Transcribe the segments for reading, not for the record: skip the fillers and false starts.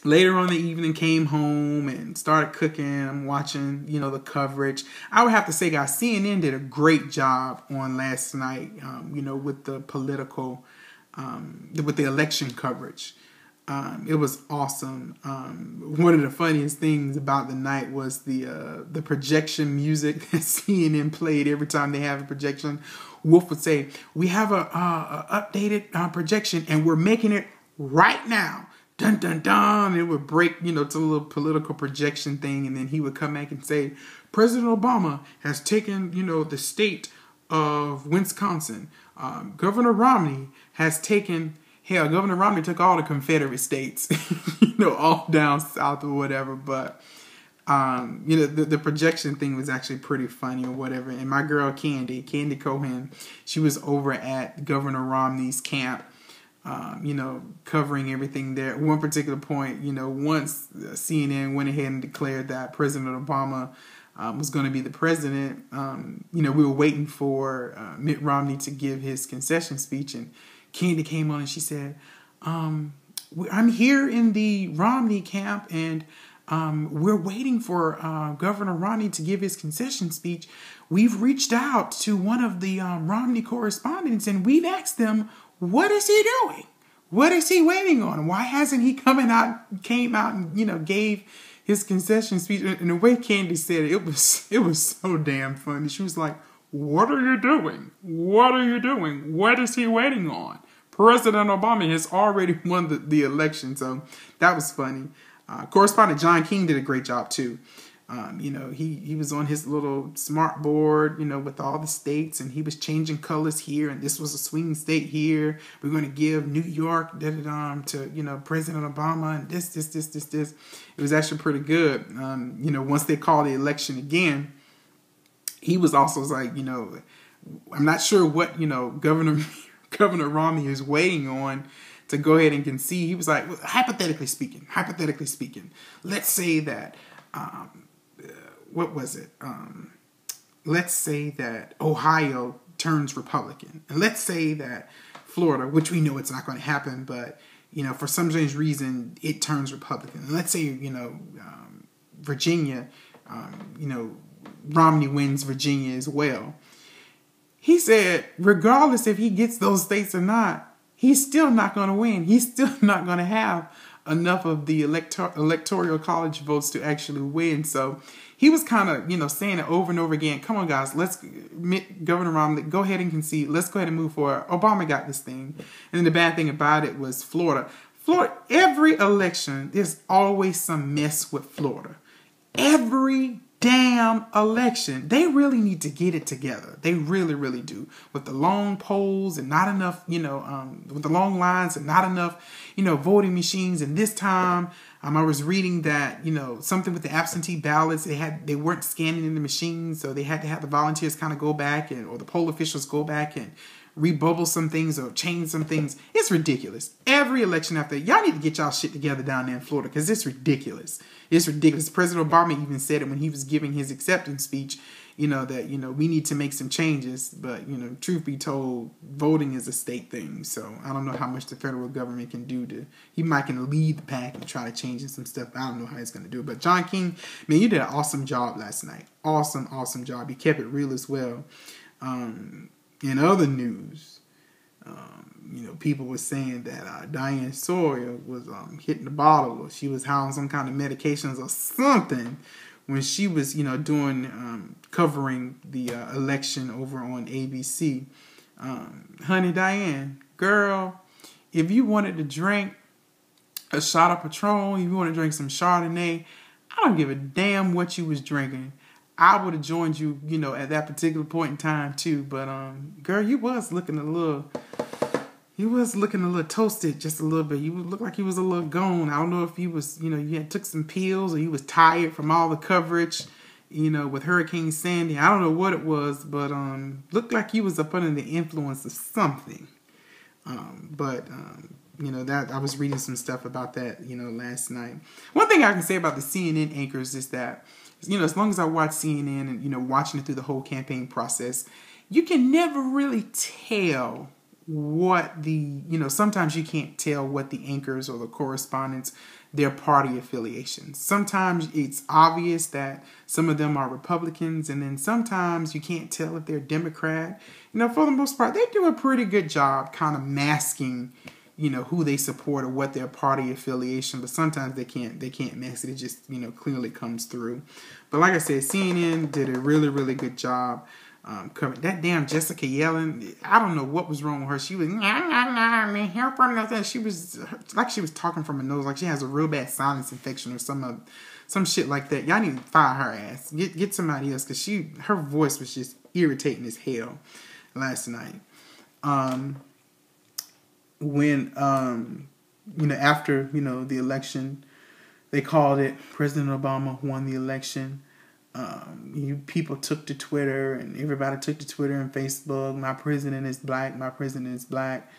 Later on in the evening, came home and started cooking. I'm watching, the coverage. I would have to say, guys, CNN did a great job on last night, with the political, with the election coverage. It was awesome. One of the funniest things about the night was the projection music that CNN played every time they have a projection. Wolf would say, "We have a updated projection, and we're making it right now." Dun dun dun. It would break, to a little political projection thing, and then he would come back and say, "President Obama has taken, the state of Wisconsin. Governor Romney has taken." Hell, Governor Romney took all the Confederate states, all down south or whatever. But, the projection thing was actually pretty funny or whatever. And my girl Candy Cohen, she was over at Governor Romney's camp, covering everything there. At one particular point, once CNN went ahead and declared that President Obama was going to be the president, we were waiting for Mitt Romney to give his concession speech, and Candy came on and she said, "I'm here in the Romney camp, and we're waiting for Governor Romney to give his concession speech. We've reached out to one of the Romney correspondents, and we've asked them, what is he doing? What is he waiting on? Why hasn't he came out and, gave his concession speech?" And the way Candy said it was so damn funny. She was like, "What are you doing? What are you doing? What is he waiting on? President Obama has already won the election." So that was funny. Correspondent John King did a great job too. He was on his little smart board, with all the states, and he was changing colors here, and this was a swing state here. We're going to give New York to President Obama, and this. It was actually pretty good. Once they called the election again, he was also like, I'm not sure what Governor Romney is waiting on to go ahead and concede. He was like, well, hypothetically speaking, let's say that, what was it? Let's say that Ohio turns Republican. And let's say that Florida, which we know it's not going to happen, but, for some strange reason, it turns Republican. And let's say, Virginia, Romney wins Virginia as well. He said, regardless if he gets those states or not, he's still not going to win. He's still not going to have enough of the electoral college votes to actually win. So he was kind of, saying it over and over again. Come on, guys, Governor Romney, go ahead and concede. Let's go ahead and move forward. Obama got this thing. And then the bad thing about it was Florida. Every election, there's always some mess with Florida. Every damn election. They really need to get it together. They really, really do. With the long polls and not enough, with the long lines and not enough, voting machines. And this time, I was reading that, something with the absentee ballots, they weren't scanning in the machines, so they had to have the volunteers kind of go back or the poll officials go back and rebubble some things or change some things. It's ridiculous. Every election after, y'all need to get y'all shit together down there in Florida, because it's ridiculous. It's ridiculous. President Obama even said it when he was giving his acceptance speech, that, we need to make some changes. But, truth be told, voting is a state thing. So I don't know how much the federal government can do he might can lead the pack and try to change some stuff. I don't know how he's going to do it. But John King, man, you did an awesome job last night. Awesome, awesome job. You kept it real as well. In other news, people were saying that Diane Sawyer was hitting the bottle, or she was on some kind of medications or something when she was, doing covering the election over on ABC. Honey, Diane, girl, if you wanted to drink a shot of Patron, if you want to drink some Chardonnay, I don't give a damn what you was drinking. I would have joined you, at that particular point in time too. But girl, you was looking a little toasted, just a little bit. You looked like you was a little gone. I don't know if you was, you had took some pills or you was tired from all the coverage, with Hurricane Sandy. I don't know what it was, but looked like you was up under the influence of something. That I was reading some stuff about that, last night. One thing I can say about the CNN anchors is that, as long as I watch CNN and, watching it through the whole campaign process, you can never really tell what the, sometimes you can't tell what the anchors or the correspondents, their party affiliations. Sometimes it's obvious that some of them are Republicans, and then sometimes you can't tell if they're Democrat. For the most part, they do a pretty good job kind of masking, who they support or what their party affiliation, but sometimes they can't mask it. It just, clearly comes through. But like I said, CNN did a really, really good job covering that damn Jessica Yellen. I don't know what was wrong with her. She was help her nothing. She was like she was talking from her nose, like she has a real bad sinus infection or some shit like that. Y'all need to fire her ass. Get somebody else, because her voice was just irritating as hell last night. When after the election, they called it President Obama won the election. People took to Twitter, and everybody took to Twitter and Facebook. My president is black. My president is black.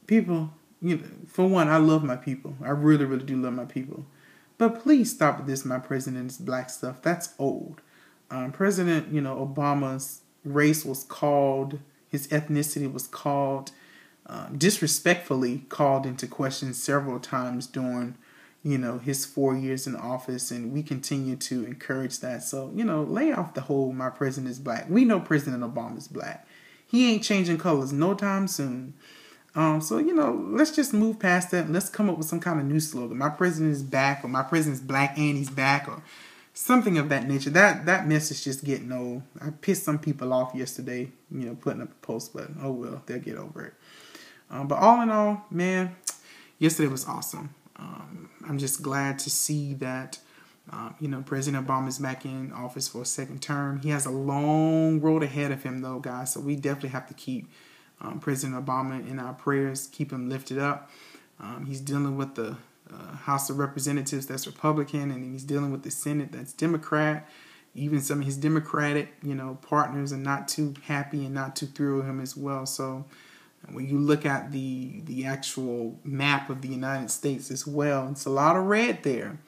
People, for one, I love my people. I really, really do love my people. But please stop with this "my president is black" stuff. That's old. President, Obama's race was called, his ethnicity was called, disrespectfully called into question several times during his 4 years in office, and we continue to encourage that. So, lay off the whole "my president is black." We know President Obama is black. He ain't changing colors no time soon. So, let's just move past that and let's come up with some kind of new slogan. "My president is back," or "my president is black and he's back," or something of that nature. That mess is just getting old. I pissed some people off yesterday, putting up a post, but oh well, they'll get over it. But all in all, man, yesterday was awesome. I'm just glad to see that, President Obama is back in office for a second term. He has a long road ahead of him, though, guys. So we definitely have to keep President Obama in our prayers, keep him lifted up. He's dealing with the House of Representatives that's Republican, and he's dealing with the Senate that's Democrat. Even some of his Democratic, partners are not too happy and not too thrilled with him as well. So when you look at the actual map of the United States as well, it's a lot of red there.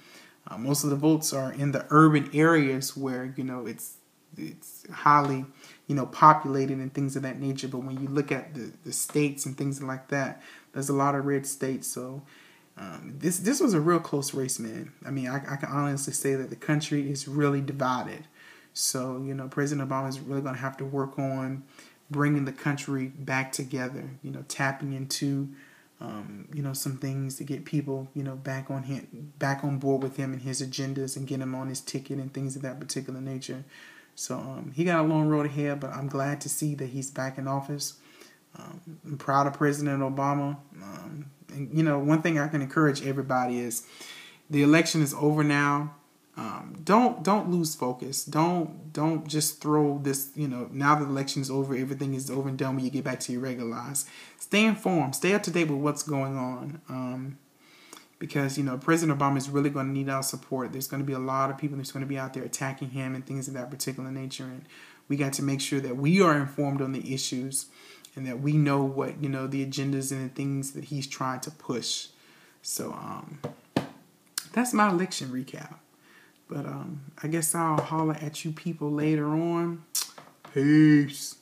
Most of the votes are in the urban areas where, it's highly, populated and things of that nature. But when you look at the states and things like that, there's a lot of red states. So this was a real close race, man. I mean, I can honestly say that the country is really divided. So, President Obama is really going to have to work on bringing the country back together, tapping into, some things to get people, back on board with him and his agendas, and get him on his ticket and things of that particular nature. So he got a long road ahead, but I'm glad to see that he's back in office. I'm proud of President Obama. And, one thing I can encourage everybody is the election is over now. Don't lose focus. Don't just throw this, now the election is over, everything is over and done when you get back to your regular lives. Stay informed. Stay up to date with what's going on. Because, President Obama is really going to need our support. There's going to be a lot of people that's going to be out there attacking him and things of that particular nature. And we got to make sure that we are informed on the issues and that we know what, the agendas and the things that he's trying to push. So that's my election recap. But I guess I'll holler at you people later on. Peace.